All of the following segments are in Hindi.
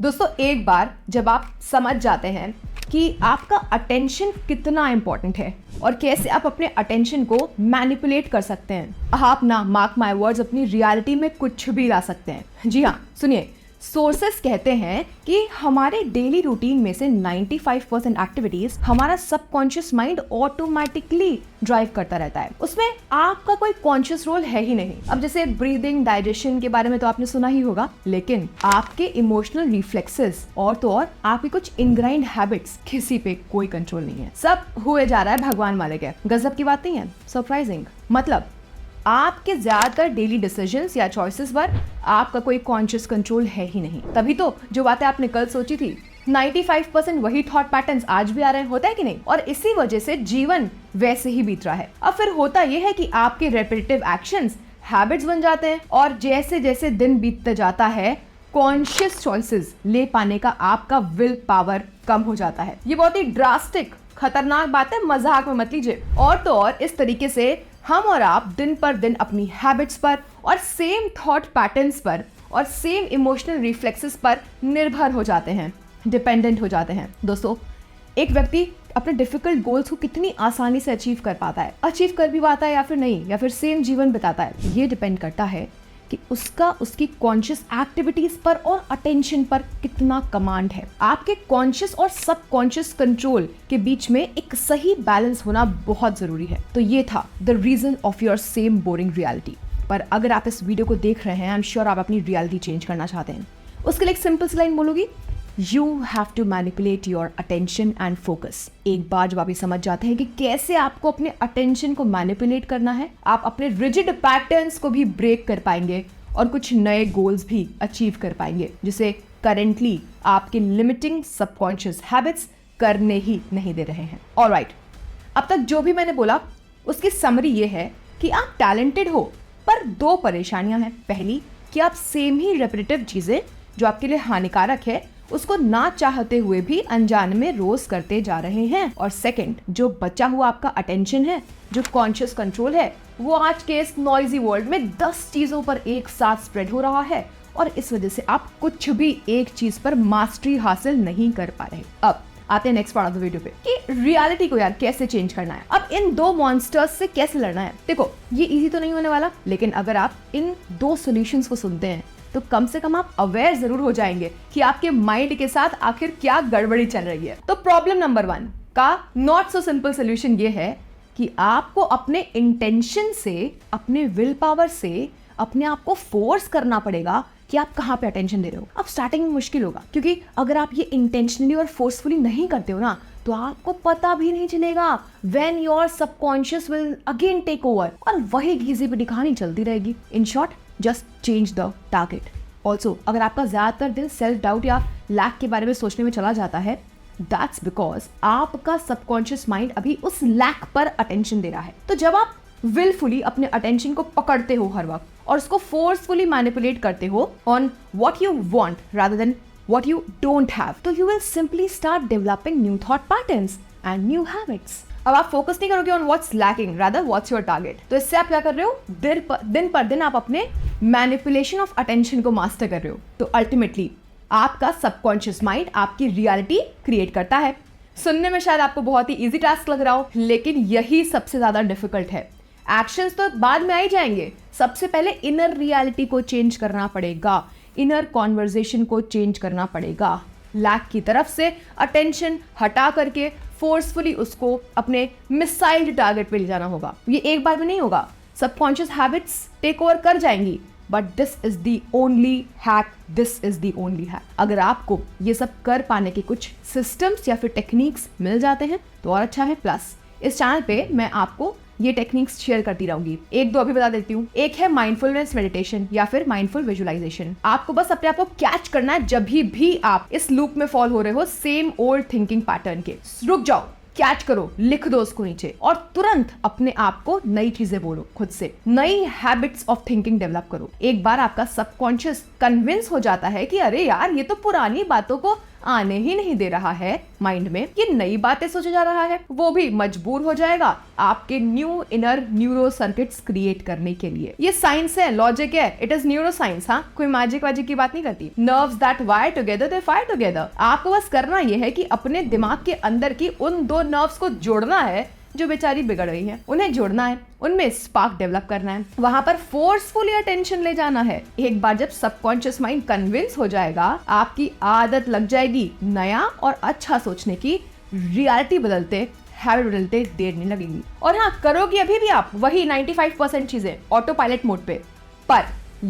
दोस्तों एक बार जब आप समझ जाते हैं कि आपका अटेंशन कितना इंपॉर्टेंट है और कैसे आप अपने अटेंशन को मैनिपुलेट कर सकते हैं, आप ना मार्क माय वर्ड्स अपनी रियलिटी में कुछ भी ला सकते हैं। जी हाँ, सुनिए, सोर्सेस कहते हैं कि हमारे डेली रूटीन में से 95% एक्टिविटीज हमारा सबकॉन्शियस माइंड ऑटोमेटिकली ड्राइव करता रहता है। उसमें आपका कोई कॉन्शियस रोल है ही नहीं। अब जैसे ब्रीदिंग, डाइजेशन के बारे में तो आपने सुना ही होगा, लेकिन आपके इमोशनल रिफ्लेक्सेस और तो और आपकी कुछ इनग्राइंड हैबिट्स, किसी पे कोई कंट्रोल नहीं है। सब हुए जा रहा है भगवान वाले के। गजब की बात नहीं है? सरप्राइजिंग। मतलब आपके ज्यादातर डेली डिसीजंस या चॉइसेस पर आपका कोई कॉन्शियस कंट्रोल है ही नहीं। तभी तो जो बातें आपने कल सोची थी 95% वही थॉट पैटर्न्स आज भी आ रहे हैं, होता है कि नहीं? और इसी वजह से जीवन वैसे ही बीत रहा है। अब फिर होता यह है कि आपके रेपिटेटिव एक्शंस हैबिट्स बन जाते हैं और जैसे जैसे दिन बीतते जाता है कॉन्शियस चॉइसेस ले पाने का आपका विल पावर कम हो जाता है। ये बहुत ही ड्रास्टिक खतरनाक बात है, मजाक में मत लीजिए। और तो और इस तरीके से हम और आप दिन पर दिन अपनी हैबिट्स पर और सेम थॉट पैटर्न्स पर और सेम इमोशनल रिफ्लेक्सेस पर निर्भर हो जाते हैं, डिपेंडेंट हो जाते हैं। दोस्तों एक व्यक्ति अपने डिफिकल्ट गोल्स को कितनी आसानी से अचीव कर पाता है, अचीव कर भी पाता है या फिर नहीं, या फिर सेम जीवन बिताता है, ये डिपेंड करता है कि उसकी कॉन्शियस एक्टिविटीज पर और अटेंशन पर कितना कमांड है। आपके कॉन्शियस और सबकॉन्शियस कंट्रोल के बीच में एक सही बैलेंस होना बहुत जरूरी है। तो ये था the reason of your same boring reality. पर अगर आप इस वीडियो को देख रहे हैं, आई एम श्योर आप अपनी रियलिटी चेंज करना चाहते हैं। उसके लिए एक सिंपल सी लाइन बोलोगी, you have to manipulate your attention and focus. एक बार जब आप ये समझ जाते हैं कि कैसे आपको अपने अटेंशन को मैनिपुलेट करना है, आप अपने रिजिड पैटर्न्स को भी ब्रेक कर पाएंगे और कुछ नए गोल्स भी अचीव कर पाएंगे, जिसे करेंटली आपके लिमिटिंग सबकॉन्शियस हैबिट्स करने ही नहीं दे रहे हैं। ऑलराइट, अब तक जो भी मैंने बोला उसकी समरी ये है कि आप टैलेंटेड हो, पर दो परेशानियां हैं। पहली कि आप सेम ही रेपिटेटिव चीजें जो आपके लिए हानिकारक है उसको ना चाहते हुए भी अनजाने में रोज करते जा रहे हैं। और सेकंड, जो बचा हुआ आपका अटेंशन है, जो कॉन्शियस कंट्रोल है, वो आज के इस नॉइजी वर्ल्ड में 10 चीजों पर एक साथ स्प्रेड हो रहा है और इस वजह से आप कुछ भी एक चीज पर मास्टरी हासिल नहीं कर पा रहे। अब आते हैं next part of the video पे कि रियलिटी को यार कैसे चेंज करना है। अब इन दो मॉन्स्टर्स से कैसे लड़ना है। देखो ये इजी तो नहीं होने वाला, लेकिन अगर आप इन दो सॉल्यूशंस को सुनते हैं तो कम से कम आप अवेयर जरूर हो जाएंगे कि आपके माइंड के साथ आखिर क्या गड़बड़ी चल रही है। तो प्रॉब्लम नंबर 1 का नॉट सो सिंपल सोल्यूशन ये है कि आपको अपने इंटेंशन से, अपने विल पावर से अपने आप को फोर्स करना पड़ेगा कि आप कहाँ पे अटेंशन दे रहे हो। अब स्टार्टिंग में मुश्किल होगा, क्योंकि अगर आप ये इंटेंशनली और फोर्सफुली नहीं करते हो ना, तो आपको पता भी नहीं चलेगा when your subconscious will again take over और वही घिसी पिटी कहानी चलती रहेगी। In short, just change the target. Also अगर आपका ज्यादातर दिन सेल्फ डाउट या लैक के बारे में सोचने में चला जाता है, दैट्स बिकॉज आपका सबकॉन्शियस माइंड अभी उस लैक पर अटेंशन दे रहा है। तो जब आप विलफुली अपने अटेंशन को पकड़ते हो हर वक्त और उसको फोर्सफुली मैनिपुलेट करते हो on what you want rather than what you don't have, तो you will simply start developing new thought patterns and new habits. अब आप फोकस नहीं करोगे on what's lacking, rather what's your target. तो इससे आप क्या कर रहे हो, दिन पर दिन आप अपने मैनिपुलेशन ऑफ अटेंशन को मास्टर कर रहे हो। तो अल्टीमेटली आपका सबकॉन्शियस माइंड आपकी रियलिटी क्रिएट करता है। सुनने में शायद आपको बहुत ही इजी टास्क लग रहा हो, लेकिन यही सबसे ज्यादा डिफिकल्ट है। एक्शंस तो बाद में आ ही जाएंगे, सबसे पहले इनर रियलिटी को चेंज करना पड़ेगा, इनर कॉन्वर्जेशन को चेंज करना पड़ेगा। लैक की तरफ से अटेंशन हटा करके फोर्सफुली उसको अपने मिसाइल टारगेट पे ले जाना होगा। ये एक बार में नहीं होगा, सबकॉन्शियस हैबिट्स टेक ओवर कर जाएंगी, but this is the only hack, this is the only hack. अगर आपको ये सब कर पाने के कुछ सिस्टम्स या फिर टेक्निक्स मिल जाते हैं तो और अच्छा है। प्लस इस चैनल पे मैं आपको ये टेक्निक्स शेयर करती रहूंगी। एक दो अभी बता देती हूँ। एक है माइंडफुलनेस मेडिटेशन या फिर माइंडफुल विजुअलाइजेशन। आपको बस अपने आप को कैच करना है जब भी आप इस लूप में फॉल हो रहे हो, सेम ओल्ड थिंकिंग पैटर्न के। रुक जाओ, कैच करो, लिख दो उसको नीचे और तुरंत अपने आप को नई चीजें बोलो, खुद से नई हैबिट्स ऑफ थिंकिंग डेवलप करो। एक बार आपका सबकॉन्शियस कन्विंस हो जाता है कि अरे यार ये तो पुरानी बातों को आने ही नहीं दे रहा है माइंड में, ये नई बातें सोचे जा रहा है, वो भी मजबूर हो जाएगा आपके new inner neuro circuits create करने के लिए। ये साइंस है, लॉजिक है, इट इज न्यूरो साइंस। हाँ, कोई मैजिक वैजिक की बात नहीं करती। Nerves that wire together they fire together. आपको बस करना ये है कि अपने दिमाग के अंदर की उन दो नर्व्स को जोड़ना है जो बेचारी बिगड़ गई है, उन्हें जोड़ना है, उनमें स्पार्क डेवलप करना है, वहां पर फोर्सफुली अटेंशन ले जाना है। एक बार जब सबकॉन्शियस माइंड कन्विंस हो जाएगा, आपकी आदत लग जाएगी नया और अच्छा सोचने की। रियलिटी बदलते, हैबिट बदलते देर नहीं लगेगी। और हाँ, करोगे अभी भी आप वही 95% चीजें ऑटो पायलट मोड पे, पर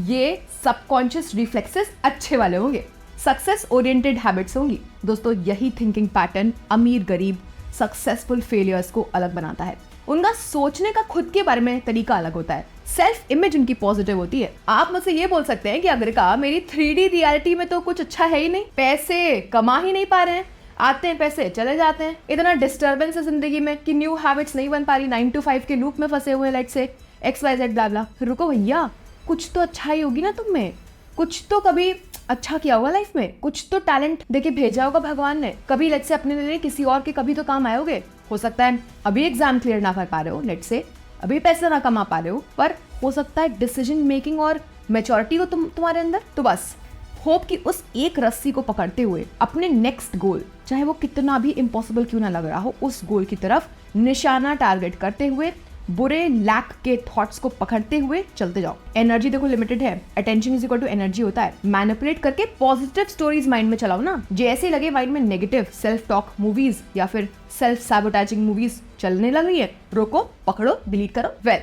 ये सबकॉन्शियस रिफ्लेक्सेस अच्छे वाले होंगे, सक्सेस ओरिएंटेड हैबिट्स होंगी। दोस्तों, यही थिंकिंग पैटर्न अमीर गरीब सक्सेसफुल फेलियर्स को अलग बनाता है। उनका सोचने का खुद के बारे में तरीका अलग होता है, सेल्फ इमेज उनकी पॉजिटिव होती है। आप मुझसे ये बोल सकते हैं कि अगर का मेरी 3D रियलिटी में तो कुछ अच्छा है ही नहीं, पैसे कमा ही नहीं पा रहे हैं, आते हैं पैसे चले जाते हैं, इतना डिस्टर्बेंस है जिंदगी में कि न्यू हैबिट्स नहीं बन पा रही, 9 to 5 के लूप में फंसे हुए, लेट्स से XYZ ब्ला ब्ला। रुको भैया, कुछ तो अच्छा ही होगी ना तुम में, कुछ तो कभी अच्छा किया होगा लाइफ में, कुछ तो टैलेंट देके भेजा होगा भगवान ने, कभी लेट्स से अपने लिए किसी और के कभी तो काम आए होगे। हो सकता है अभी एग्जाम क्लियर ना कर पा रहे हो, लेट्स से अभी पैसे ना कमा पा रहे हो, पर हो सकता है डिसीजन मेकिंग और मैच्योरिटी हो तुम्हारे अंदर। तो बस होप कि उस एक रस्सी को पकड़ते हुए अपने नेक्स्ट गोल, चाहे वो कितना भी इम्पॉसिबल क्यों ना लग रहा हो, उस गोल की तरफ निशाना टारगेट करते हुए बुरे लैक के थॉट्स को पकड़ते हुए चलते जाओ। एनर्जी देखो लिमिटेड है, attention is equal to energy होता है। मैनिपुलेट करके पॉजिटिव स्टोरीज माइंड में चलाओ ना। जैसे लगे माइंड में नेगेटिव सेल्फ टॉक मूवीज या फिर सेल्फ सैबोटाइजिंग मूवीज चलने लग रही है, रोको, पकड़ो, डिलीट करो। वेल,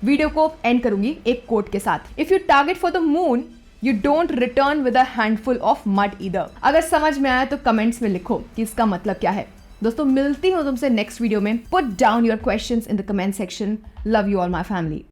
वीडियो को एंड करूंगी एक कोट के साथ, if you target for the moon you don't return with a handful of mud either. अगर समझ में आया तो कमेंट्स में लिखो कि इसका मतलब क्या है। दोस्तों, मिलती हूँ तुमसे नेक्स्ट वीडियो में। Put down your questions in the comment section. Love you all my family.